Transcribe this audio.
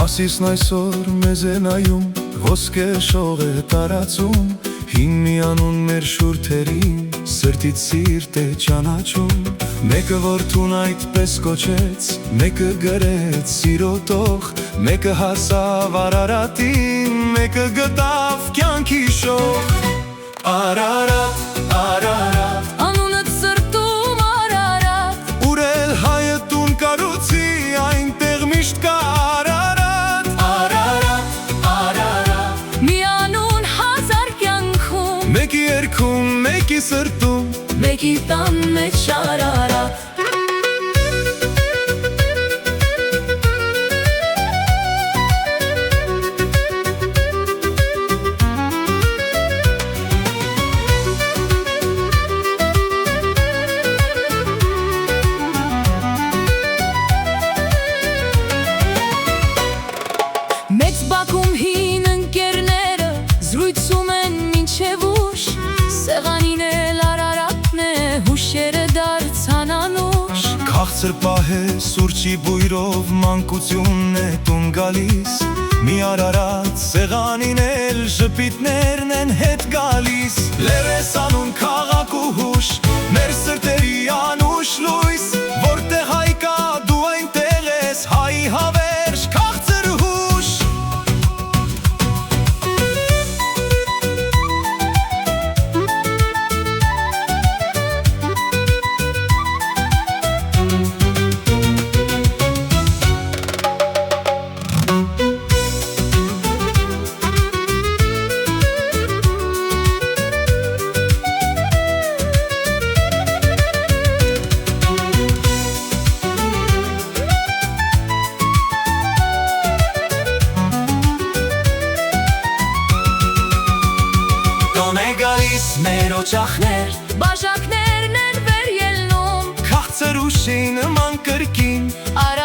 Մասիսն այսօր մեզ է նայում, ոսկե շող է տարածում, հին միանուն մեր շուրթերին, սրտից սիրտ է ճանաչում։ Մեկը որդուն այդպես կոչեց, մեկը գրեց սիրո տող, մեկը հասավ Արարատին, մեկը գտավ կյանքի շող։ Արարատ, Արարատ, անունդ սրտում Արարատ, ուր էլ հայը տուն կառուցի, այնտեղ միշտ կա Արարատ։ Արարատ, Արարատ, միանուն հազար կյանքում, մեկի երգում, մեկի սրտում, մեկի տան մեջ Արարատ։ Մեծ բակում հին ընկերները զրույցում են մինչև ուշ, սեղանին էլ Արարատն է, հուշերը դարձան անուշ։ Քաղցր պահ է սուրճի բույրով, մանկությունն է տուն գալիս, մի Արարատ սեղանին էլ ժպիտներն են հետ գալիս։ Լերես անուն քաղաք ու հուշ, մեր սրտերի անուշ լույս, որտեղ հայ կա դու այնտեղ ես, հայի հավերժ քաղցր հուշ։ Գալիս մեր օջախներ, բաժակներն են վեր ելնում, քաղցր ուշի նման կրկին, Արարատն